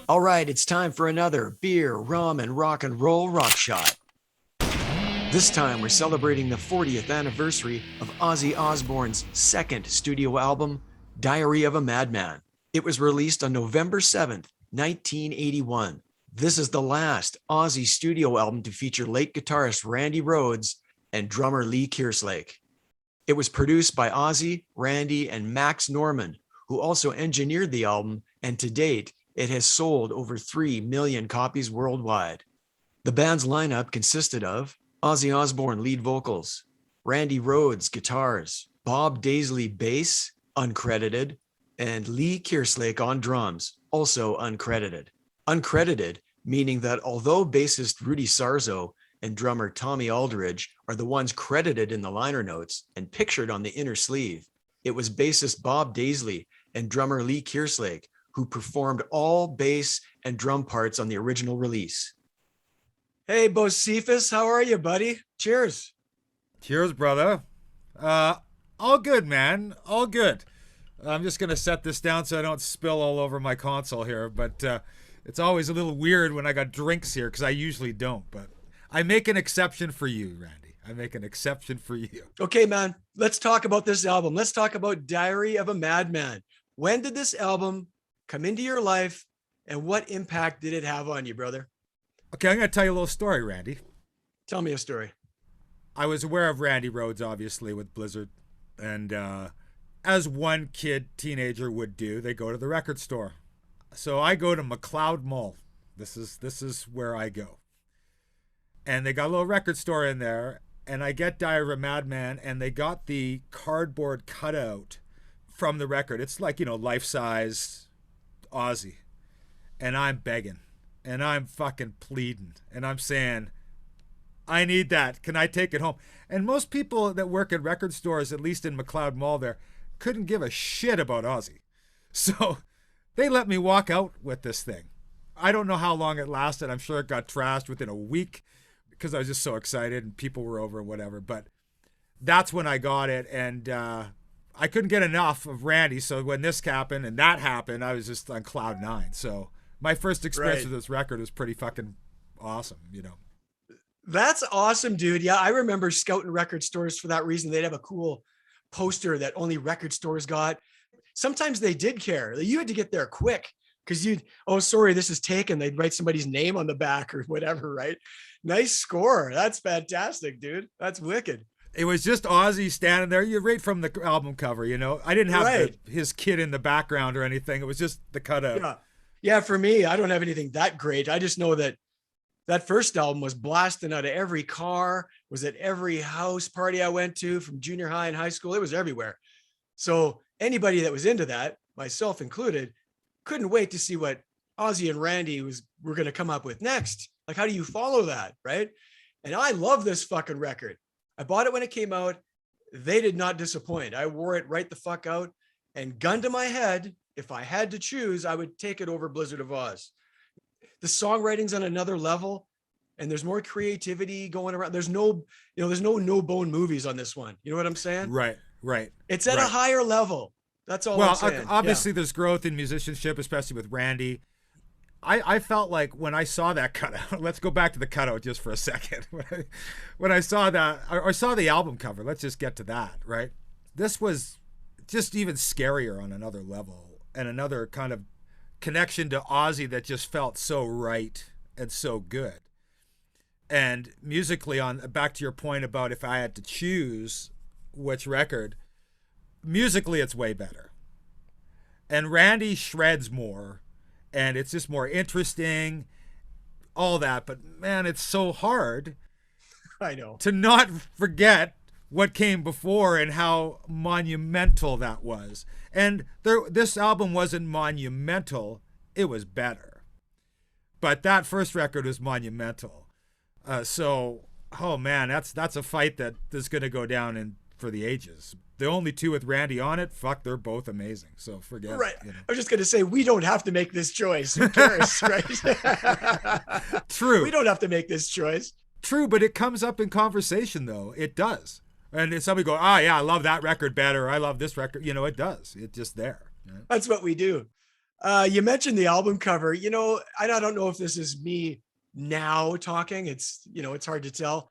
All right, it's time for another beer, rum, and roll rock shot. This time we're celebrating the 40th anniversary of Ozzy Osbourne's second studio album, Diary of a Madman. It was released on November 7th, 1981. This is the last Ozzy studio album to feature late guitarist Randy Rhoads and drummer Lee Kerslake. It was produced by Ozzy, Randy, and Max Norman, who also engineered the album, and to date, it has sold over 3 million copies worldwide. The band's lineup consisted of Ozzy Osbourne lead vocals, Randy Rhoads guitars, Bob Daisley bass, uncredited, and Lee Kerslake on drums, also uncredited. Uncredited, meaning that although bassist Rudy Sarzo and drummer Tommy Aldridge are the ones credited in the liner notes and pictured on the inner sleeve, it was bassist Bob Daisley and drummer Lee Kerslake who performed all bass and drum parts on the original release. Hey, Beau Cephas, how are you, buddy? Cheers. Cheers, brother. All good, man. All good. I'm just going to set this down so I don't spill all over my console here, but it's always a little weird when I got drinks here because I usually don't, but I make an exception for you, Randy. I make an exception for you. Okay, man, let's talk about this album. Let's talk about Diary of a Madman. When did this album come into your life, and what impact did it have on you, brother? Okay, I'm going to tell you a little story, Randy. Tell me a story. I was aware of Randy Rhoads, obviously, with Blizzard, and as one teenager would do, they go to the record store. So I go to McLeod Mall. This is where I go. And they got a little record store in there, and I get Diary of a Madman, and they got the cardboard cutout from the record. It's like, life-size Ozzy. And I'm begging. And I'm fucking pleading. And I'm saying, I need that. Can I take it home? And most people that work at record stores, at least in McLeod Mall there, couldn't give a shit about Ozzy. So they let me walk out with this thing. I don't know how long it lasted. I'm sure it got trashed within a week because I was just so excited and people were over and whatever. But that's when I got it. And I couldn't get enough of Randy. So when this happened and that happened, I was just on cloud nine. So my first experience with this record was pretty fucking awesome, That's awesome, dude. Yeah, I remember scouting record stores for that reason. They'd have a cool poster that only record stores got. Sometimes they did care. You had to get there quick because sorry, this is taken. They'd write somebody's name on the back or whatever, right? Nice score. That's fantastic, dude. That's wicked. It was just Ozzy standing there. You're right from the album cover, I didn't have his kid in the background or anything. It was just the cutout. Yeah, for me, I don't have anything that great. I just know that first album was blasting out of every car, was at every house party I went to from junior high and high school. It was everywhere. So anybody that was into that, myself included, couldn't wait to see what Ozzy and Randy were going to come up with next. Like, how do you follow that, right? And I love this fucking record. I bought it when it came out. They did not disappoint. I wore it right the fuck out, and gun to my head, if I had to choose, I would take it over Blizzard of Oz. The songwriting's on another level, and there's more creativity going around. There's no no-bone movies on this one. You know what I'm saying? Right. It's at a higher level. That's all I'm saying. Obviously, there's growth in musicianship, especially with Randy. I felt like when I saw that cutout, let's go back to the cutout just for a second. When I saw that, or saw the album cover, let's just get to that, right? This was just even scarier on another level and another kind of connection to Ozzy that just felt so right and so good. And musically, back to your point about if I had to choose which record, musically it's way better. And Randy shreds more, and it's just more interesting, all that. But man, it's so hard I know to not forget what came before and how monumental that was. And this album wasn't monumental, it was better. But that first record was monumental. Oh man, that's a fight that is going to go down for the ages. The only two with Randy on it, fuck, they're both amazing. So forget it. Right. I was just going to say, we don't have to make this choice. Who cares, right? True. We don't have to make this choice. True, but it comes up in conversation, though. It does. And if somebody go, yeah, I love that record better. I love this record. It does. It's just there. That's what we do. You mentioned the album cover. I don't know if this is me now talking. It's hard to tell.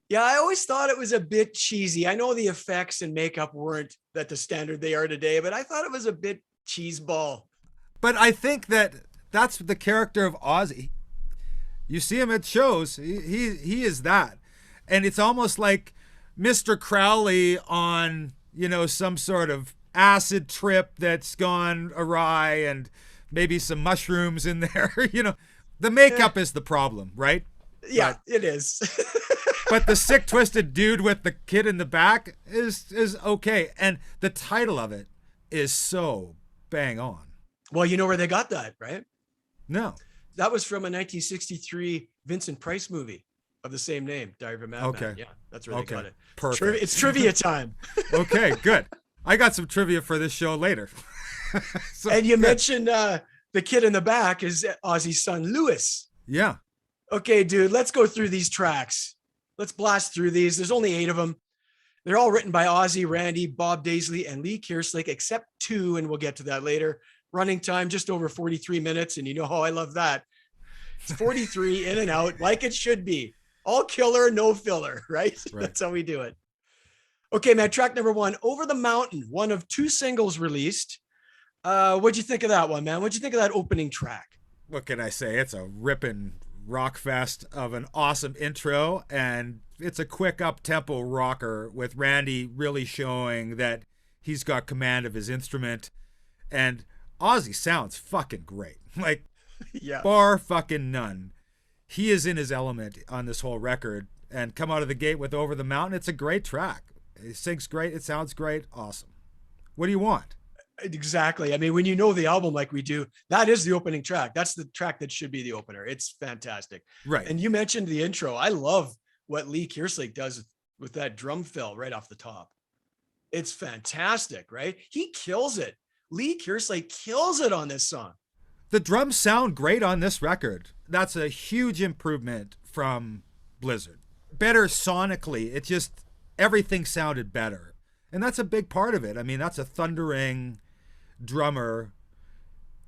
Yeah, I always thought it was a bit cheesy. I know the effects and makeup weren't at the standard they are today, but I thought it was a bit cheeseball. But I think that's the character of Ozzy. You see him at shows, he is that. And it's almost like Mr. Crowley on, some sort of acid trip that's gone awry and maybe some mushrooms in there. The makeup is the problem, right? Yeah, it is. But the sick, twisted dude with the kid in the back is okay. And the title of it is so bang on. Well, you know where they got that, right? No. That was from a 1963 Vincent Price movie of the same name, Diary of a Madman. Okay. Yeah, that's where they got it. Perfect. It's trivia time. Okay, good. I got some trivia for this show later. And you mentioned the kid in the back is Ozzy's son, Louis. Yeah. Okay, dude, let's go through these tracks. Let's blast through these. There's only 8 of them. They're all written by Ozzy, Randy, Bob Daisley, and Lee Kerslake, except 2, and we'll get to that later. Running time, just over 43 minutes, and you know how I love that. It's 43 in and out, like it should be. All killer, no filler, right? That's how we do it. Okay, man, track number 1, Over the Mountain, one of 2 singles released. What'd you think of that one, man? What'd you think of that opening track? What can I say? It's a ripping rock fest of an awesome intro, and it's a quick up-tempo rocker with Randy really showing that he's got command of his instrument, and Ozzy sounds fucking great. Like, yeah, bar fucking none. He is in his element on this whole record, and come out of the gate with Over the Mountain. It's a great track. It sings great. It sounds great. Awesome. What do you want? Exactly. I mean, when you know the album like we do, that is the opening track. That's the track that should be the opener. It's fantastic. Right. And you mentioned the intro. I love what Lee Kerslake does with that drum fill right off the top. It's fantastic, right? He kills it. Lee Kerslake kills it on this song. The drums sound great on this record. That's a huge improvement from Blizzard. Better sonically. It just, everything sounded better. And that's a big part of it. I mean, that's a thundering drummer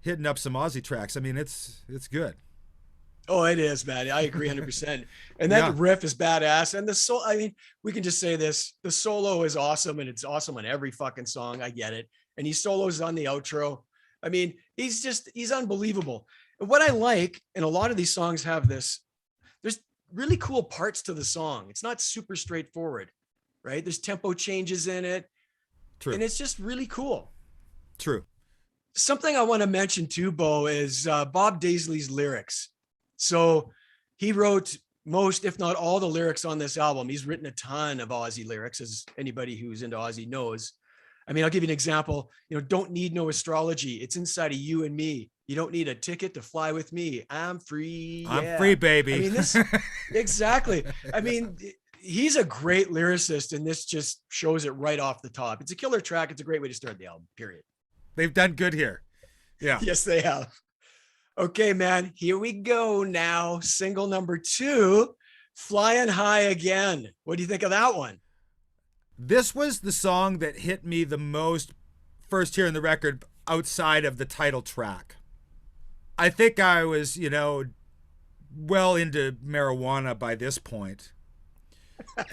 hitting up some Ozzy tracks. I mean, it's good. Oh, it is, man. I agree 100%. And that riff is badass. And I mean, we can just say this. The solo is awesome, and it's awesome on every fucking song. I get it. And he solos on the outro. I mean, he's unbelievable. And what I like, and a lot of these songs have this, there's really cool parts to the song. It's not super straightforward, right? There's tempo changes in it. True. And it's just really cool. True. Something I want to mention too, Beau, is Bob Daisley's lyrics. So he wrote most, if not all, the lyrics on this album. He's written a ton of Ozzy lyrics, as anybody who's into Ozzy knows. I mean, I'll give you an example. Don't need no astrology. It's inside of you and me. You don't need a ticket to fly with me. I'm free. I'm free, baby. I mean, exactly. I mean, he's a great lyricist, and this just shows it right off the top. It's a killer track. It's a great way to start the album, period. They've done good here. Yeah. Yes, they have. Okay, man, here we go now. Single number 2, Flying High Again. What do you think of that one? This was the song that hit me the most first hearing the record outside of the title track. I think I was, well into marijuana by this point.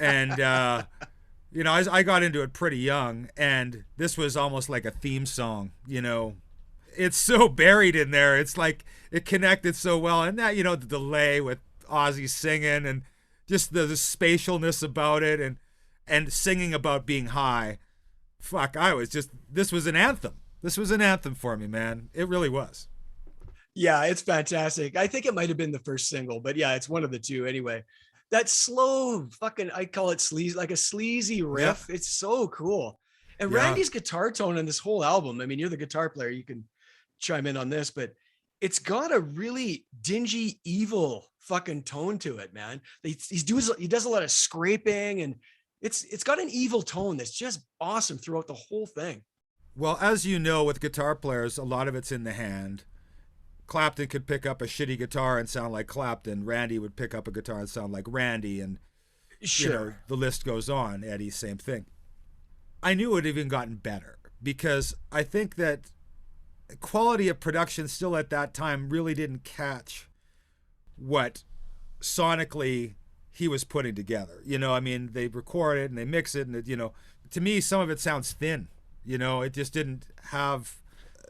And, I got into it pretty young, and this was almost like a theme song, It's so buried in there. It's like it connected so well. And that, the delay with Ozzy singing and just the spatialness about it and singing about being high. Fuck, this was an anthem. This was an anthem for me, man. It really was. Yeah, it's fantastic. I think it might have been the first single, but yeah, it's one of the two anyway. That slow fucking, I call it sleazy, like a sleazy riff. Yeah. It's so cool. And Randy's guitar tone on this whole album, I mean, you're the guitar player, you can chime in on this, but it's got a really dingy, evil fucking tone to it, man. He does a lot of scraping, and it's got an evil tone that's just awesome throughout the whole thing. Well, as you know, with guitar players, a lot of it's in the hand. Clapton could pick up a shitty guitar and sound like Clapton. Randy would pick up a guitar and sound like Randy, and sure, the list goes on. Eddie, same thing. I knew it had even gotten better because I think that quality of production still at that time really didn't catch what sonically he was putting together. I mean, they record it and they mix it, and to me, some of it sounds thin. It just didn't have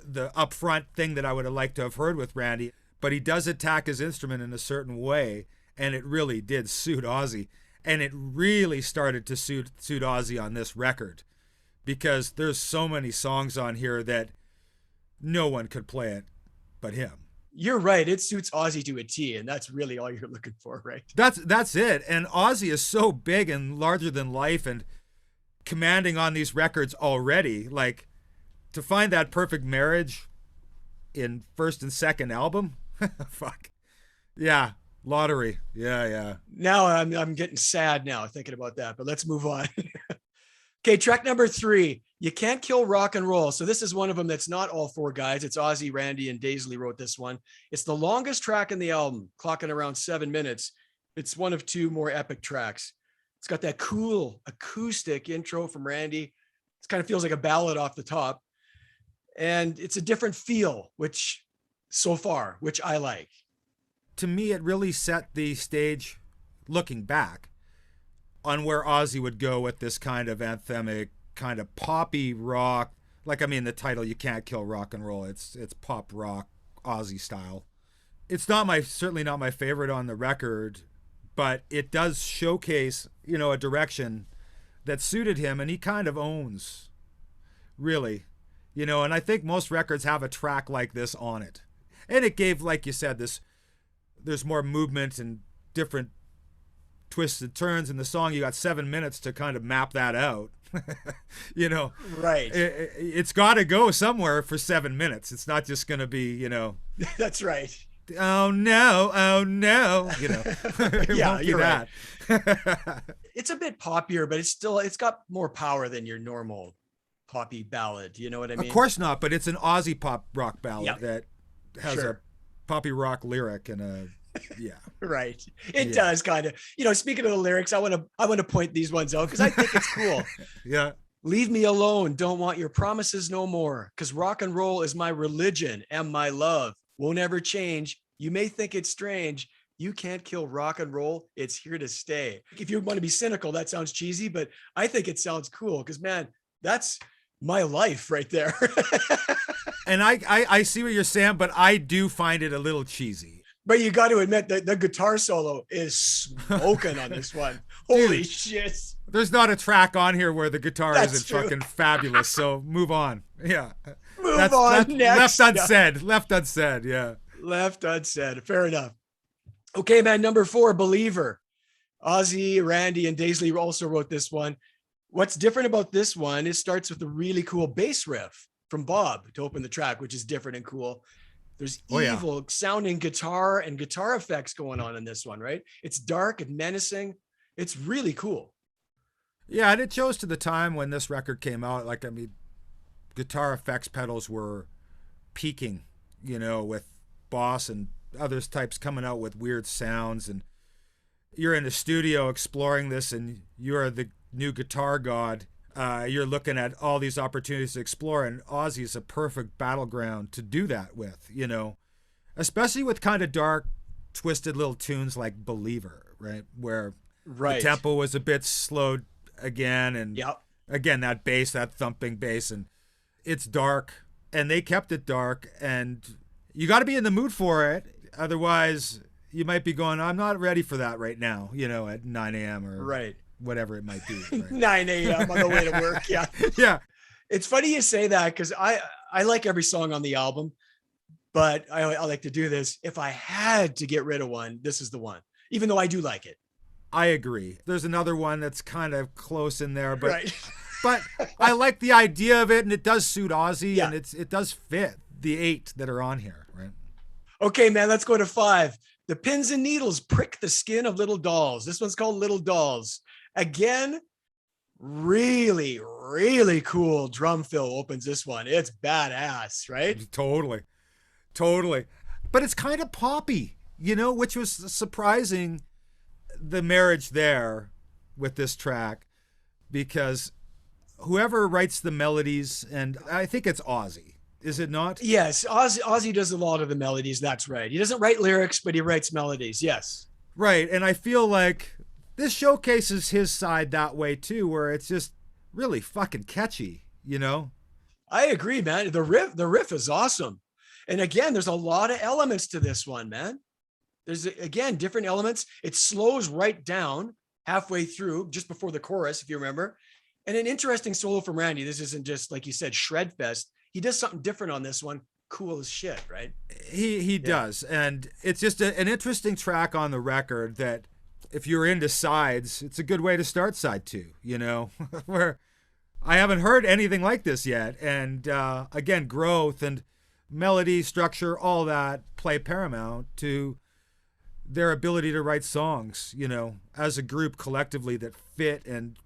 the upfront thing that I would have liked to have heard with Randy. But he does attack his instrument in a certain way, and it really did suit Ozzy. And it really started to suit Ozzy on this record, because there's so many songs on here that no one could play it but him. You're right. It suits Ozzy to a T, and that's really all you're looking for, right? That's it. And Ozzy is so big and larger than life and commanding on these records already. Like, to find that perfect marriage in first and second album, fuck. Yeah, lottery. Yeah. Now I'm getting sad now thinking about that, but let's move on. Okay, track number 3, You Can't Kill Rock and Roll. So this is one of them that's not all 4 guys. It's Ozzy, Randy, and Daisley wrote this one. It's the longest track in the album, clocking around 7 minutes. It's one of 2 more epic tracks. It's got that cool acoustic intro from Randy. It kind of feels like a ballad off the top. And it's a different feel, which I like. To me, it really set the stage, looking back, on where Ozzy would go with this kind of anthemic, kind of poppy rock. Like, I mean, the title, You Can't Kill Rock and Roll. It's pop rock, Ozzy style. It's certainly not my favorite on the record, but it does showcase, a direction that suited him, and he kind of owns, really. And I think most records have a track like this on it. And it gave, like you said, there's more movement and different twists and turns in the song. You got 7 minutes to kind of map that out. Right. It's got to go somewhere for 7 minutes. It's not just going to be, That's right. Oh no. Yeah, you're that. Right. It's a bit poppier, but it's got more power than your normal poppy ballad. You know what I mean? Of course not, but it's an Ozzy pop rock ballad that has a poppy rock lyric and a Right. It does kind of. Speaking of the lyrics, I want to point these ones out because I think it's cool. Yeah. Leave me alone. Don't want your promises no more. Because rock and roll is my religion and my love. Won't ever change. You may think it's strange. You can't kill rock and roll. It's here to stay. If you want to be cynical, that sounds cheesy, but I think it sounds cool because, man, that's my life right there. And I see what you're saying, but I do find it a little cheesy. But you got to admit that the guitar solo is smoking on this one. Holy shit. There's not a track on here where the guitar That's isn't true. fucking fabulous. So move on. Yeah. Move on. Next. Left unsaid. Left unsaid. Yeah. Left unsaid. Fair enough. Okay, man. Number 4, Believer. Ozzy, Randy, and Daisley also wrote this one. What's different about this one, it starts with a really cool bass riff from Bob to open the track, which is different and cool. There's evil sounding guitar and guitar effects going on in this one, right? It's dark and menacing. It's really cool. Yeah, and it shows to the time when this record came out. Like, I mean, guitar effects pedals were peaking, with Boss and others types coming out with weird sounds. And you're in the studio exploring this, and you're the new guitar god. You're looking at all these opportunities to explore, and Ozzy's a perfect battleground to do that with, especially with kind of dark, twisted little tunes like Believer, right? Where the tempo was a bit slowed again, and again, that bass, that thumping bass, and it's dark, and they kept it dark, and you got to be in the mood for it. Otherwise, you might be going, I'm not ready for that right now, at 9 a.m. or whatever it might be. Right? 9 a.m. on the way to work. Yeah. Yeah. It's funny you say that because I like every song on the album, but I like to do this. If I had to get rid of one, this is the one, even though I do like it. I agree. There's another one that's kind of close in there, but but I like the idea of it, and it does suit Ozzy, and it does fit the 8 that are on here, right? Okay, man, let's go to 5. The pins and needles prick the skin of little dolls. This one's called Little Dolls. Again, really, really cool drum fill opens this one. It's badass, right? Totally. But it's kind of poppy, which was surprising, the marriage there with this track, because whoever writes the melodies, and I think it's Ozzy, Is it not? Yes, Ozzy does a lot of the melodies. That's right. He doesn't write lyrics, but he writes melodies. Yes. Right. And I feel like this showcases his side that way too, where it's just really fucking catchy, you know? I agree, man. The riff is awesome. And again, there's a lot of elements to this one, man. There's again different elements. It slows right down halfway through, just before the chorus, if you remember. And an interesting solo from Randy. This isn't just like you said, shred fest. He does something different on this one. Cool as shit, right? He does. And it's just an interesting track on the record that if you're into sides, it's a good way to start side 2, you know, where I haven't heard anything like this yet. And again, growth and melody, structure, all that play paramount to their ability to write songs, you know, as a group collectively that fit and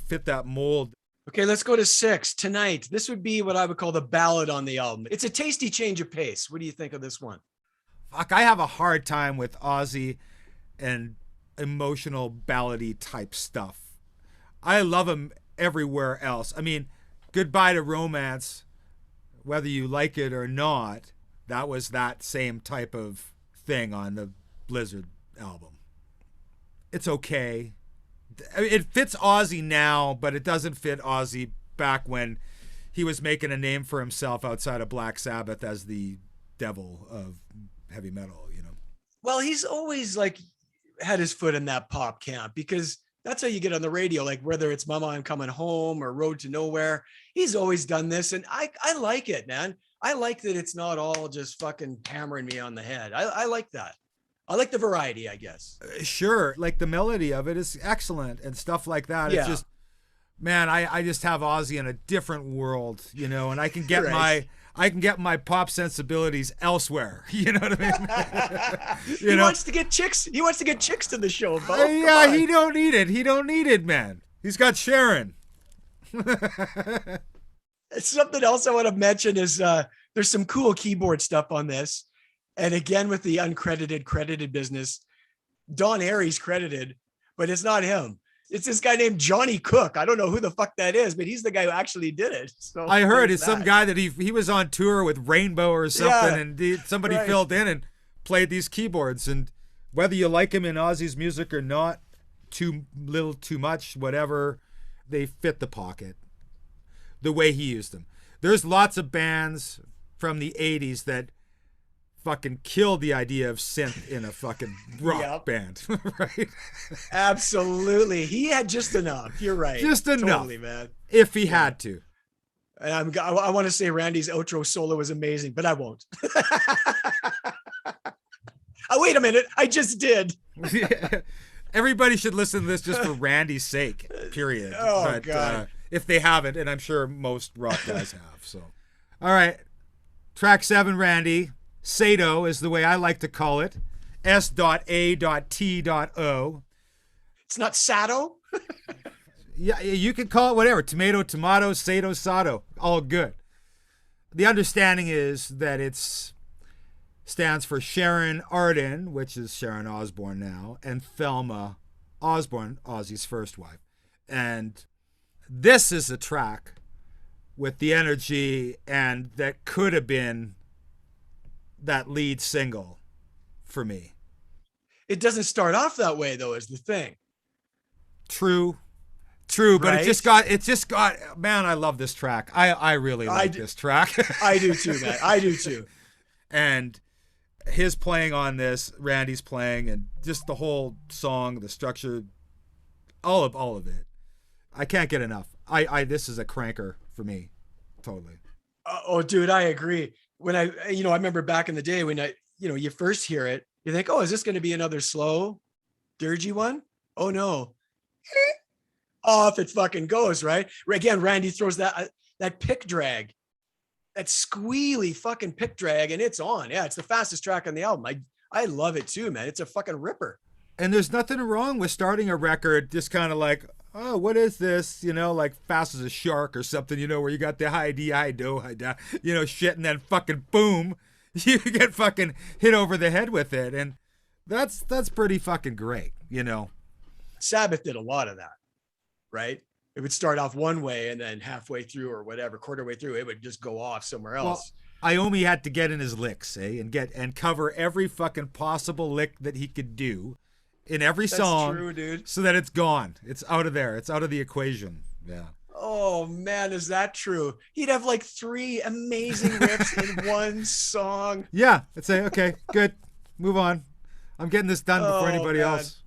fit that mold. Okay, let's go to 6. Tonight, this would be what I would call the ballad on the album. It's a tasty change of pace. What do you think of this one? Fuck, I have a hard time with Ozzy and emotional ballady type stuff. I love him everywhere else. I mean, Goodbye to Romance, whether you like it or not, that was that same type of thing on the Blizzard album. It's okay. I mean, it fits Ozzy now, but it doesn't fit Ozzy back when he was making a name for himself outside of Black Sabbath as the devil of heavy metal, you know. Well, he's always like had his foot in that pop camp because that's how you get on the radio, like whether it's Mama, I'm Coming Home or Road to Nowhere. He's always done this. And I like it, man. I like that it's not all just fucking hammering me on the head. I like that. I like the variety, I guess. Sure. Like the melody of it is excellent and stuff like that. Yeah. It's just, man, I just have Ozzy in a different world, you know, and I can get Right. my pop sensibilities elsewhere. You know what I mean? He wants to get chicks. He wants to get chicks to the show, Bo. Yeah, he don't need it. He don't need it, man. He's got Sharon. Something else I want to mention is there's some cool keyboard stuff on this. And again, with the uncredited, credited business, Don Airey's credited, but it's not him. It's this guy named Johnny Cook. I don't know who the fuck that is, but he's the guy who actually did it. So I heard it's some guy that he was on tour with Rainbow or something, and somebody filled in and played these keyboards. And whether you like him in Ozzy's music or not, too little, too much, whatever, they fit the pocket the way he used them. There's lots of bands from the 80s that fucking killed the idea of synth in a fucking rock band, right? Absolutely. He had just enough. You're right. Just enough. Totally, man. If he had to. And I want to say Randy's outro solo was amazing, but I won't. Oh, wait a minute. I just did. Everybody should listen to this just for Randy's sake, period. Oh, but, God. If they haven't, and I'm sure most rock guys have. So, all right. Track 7, Randy. Soto is the way I like to call it. S.A.T.O. It's not Sato. Yeah, you can call it whatever. Tomato, tomato, Soto, Sato. All good. The understanding is that it's stands for Sharon Arden, which is Sharon Osbourne now, and Thelma Osbourne, Ozzy's first wife. And this is a track with the energy and that could have been that lead single for me. It doesn't start off that way, though, is the thing. True, but Right? it just got, man, I love this track. I really like this track. I do too, man. I do too. And his playing on this, Randy's playing, and just the whole song, the structure, all of it. I can't get enough. This is a cranker for me. Totally. Oh, dude, I agree. When I remember back in the day when you first hear it, you think, oh, is this going to be another slow, dirgy one? Oh no. Off it fucking goes, right? Again, Randy throws that pick drag, that squealy fucking pick drag, and it's on. Yeah, it's the fastest track on the album. I love it too, man. It's a fucking ripper. And there's nothing wrong with starting a record just kind of like, oh, what is this? Like Fast as a Shark or something, where you got the high D, high do, high da, shit, and then fucking boom, you get fucking hit over the head with it. And that's pretty fucking great, Sabbath did a lot of that, right? it would start off one way and then halfway through or whatever, quarter way through, it would just go off somewhere Well, else. Iommi had to get in his licks, and cover every fucking possible lick that he could do in every song. That's true, dude. So that it's gone. It's out of there. It's out of the equation. Yeah. Oh man, is that true? He'd have like 3 amazing riffs in one song. Yeah. I'd say, okay, good. Move on. I'm getting this done before anybody man. else.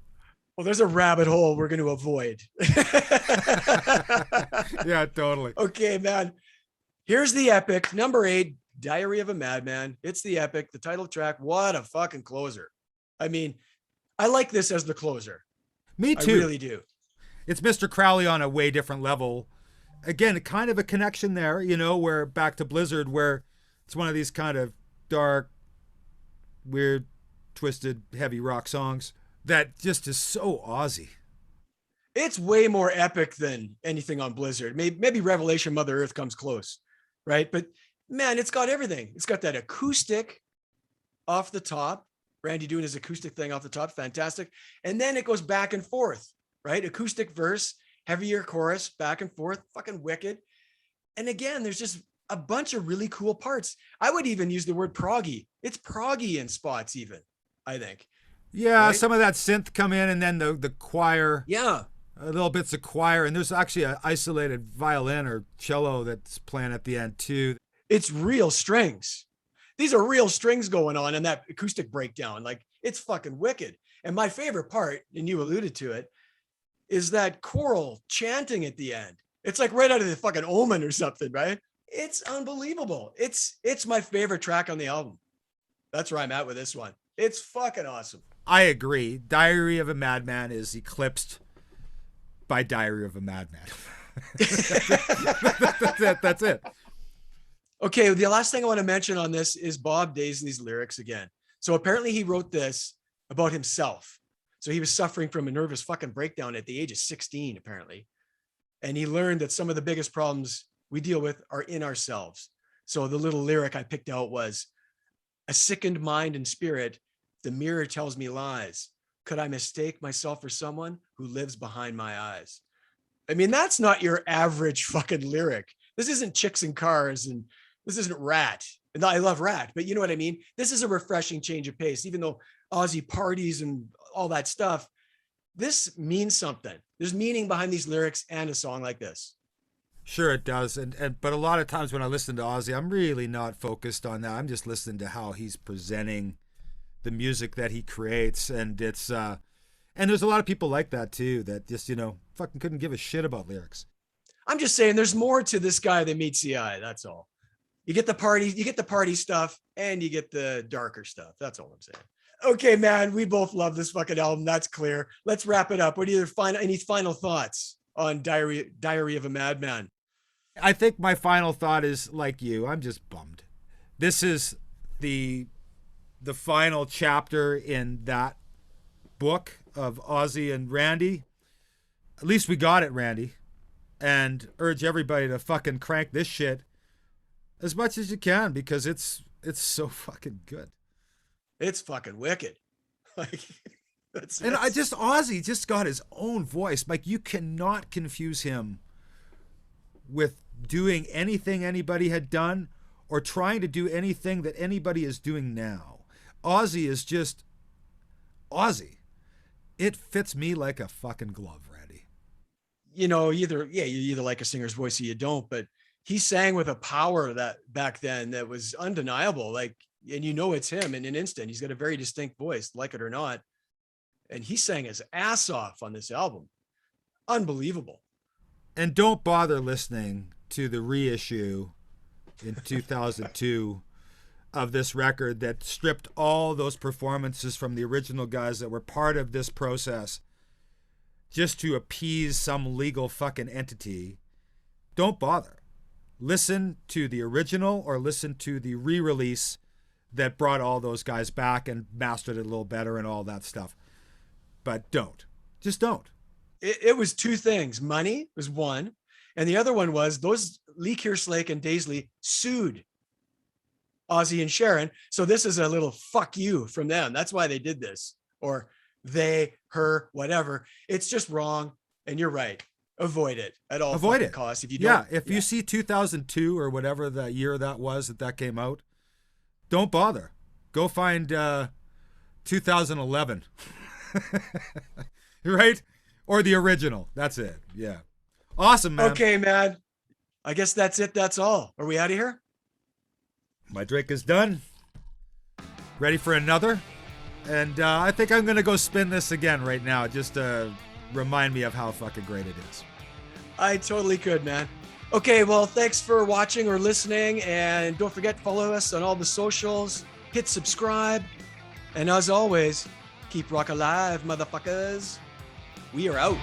Well, there's a rabbit hole we're going to avoid. Yeah, totally. Okay, man. Here's the epic. Number 8, Diary of a Madman. It's the epic, the title track. What a fucking closer. I mean, I like this as the closer. Me too. I really do. It's Mr. Crowley on a way different level. Again, kind of a connection there, where back to Blizzard, where it's one of these kind of dark, weird, twisted, heavy rock songs that just is so Ozzy. It's way more epic than anything on Blizzard. Maybe Revelation Mother Earth comes close, right? But man, it's got everything. It's got that acoustic off the top. Randy doing his acoustic thing off the top. Fantastic. And then it goes back and forth, right? Acoustic verse, heavier chorus, back and forth, fucking wicked. And again, there's just a bunch of really cool parts. I would even use the word proggy. It's proggy in spots even, I think. Yeah, right? Some of that synth come in, and then the choir. Yeah. Little bits of choir, and there's actually an isolated violin or cello that's playing at the end too. It's real strings. These are real strings going on in that acoustic breakdown. Like, it's fucking wicked. And my favorite part, and you alluded to it, is that choral chanting at the end. It's like right out of the fucking Omen or something, right? It's unbelievable. It's my favorite track on the album. That's where I'm at with this one. It's fucking awesome. I agree. Diary of a Madman is eclipsed by Diary of a Madman. That's it. Okay, the last thing I want to mention on this is Bob Daisley's lyrics again. So apparently he wrote this about himself. So he was suffering from a nervous fucking breakdown at the age of 16, apparently. And he learned that some of the biggest problems we deal with are in ourselves. So the little lyric I picked out was, "A sickened mind and spirit, the mirror tells me lies. Could I mistake myself for someone who lives behind my eyes?" I mean, that's not your average fucking lyric. This isn't Chicks and Cars, and this isn't Rat. And I love Rat, but you know what I mean? This is a refreshing change of pace, even though Ozzy parties and all that stuff. This means something. There's meaning behind these lyrics and a song like this. Sure it does. But a lot of times when I listen to Ozzy, I'm really not focused on that. I'm just listening to how he's presenting the music that he creates. And it's and there's a lot of people like that too, that just, fucking couldn't give a shit about lyrics. I'm just saying there's more to this guy than meets the eye. That's all. You get the party stuff, and you get the darker stuff. That's all I'm saying. Okay, man, we both love this fucking album. That's clear. Let's wrap it up. What do you find? Any final thoughts on Diary of a Madman? I think my final thought is like you. I'm just bummed. This is the final chapter in that book of Ozzy and Randy. At least we got it, Randy. And urge everybody to fucking crank this shit as much as you can, because it's so fucking good. It's fucking wicked. Like, Ozzy just got his own voice. Like, you cannot confuse him with doing anything anybody had done or trying to do anything that anybody is doing now. Ozzy is just Ozzy. It fits me like a fucking glove, Randy. You either like a singer's voice or you don't, but he sang with a power that back then that was undeniable. Like, and it's him in an instant. He's got a very distinct voice, like it or not. And he sang his ass off on this album. Unbelievable. And don't bother listening to the reissue in 2002 of this record that stripped all those performances from the original guys that were part of this process just to appease some legal fucking entity. Don't bother. Listen to the original or listen to the re-release that brought all those guys back and mastered it a little better and all that stuff. But don't. Just don't. It was two things. Money was one. And the other one was those Lee Kerslake and Daisley sued Ozzy and Sharon. So this is a little fuck you from them. That's why they did this. Or they, her, whatever. It's just wrong. And you're right. avoid it at all Avoid fucking it. costs. If you Yeah, don't, if you see 2002 or whatever the year that was that came out, don't bother. Go find 2011. Right? Or the original. That's it. Yeah. Awesome, man. Okay, man. I guess that's it. That's all. Are we out of here? My drink is done. Ready for another? And I think I'm going to go spin this again right now just to remind me of how fucking great it is. I totally could, man. Okay, well, thanks for watching or listening. And don't forget, follow us on all the socials. Hit subscribe. And as always, keep rock alive, motherfuckers. We are out.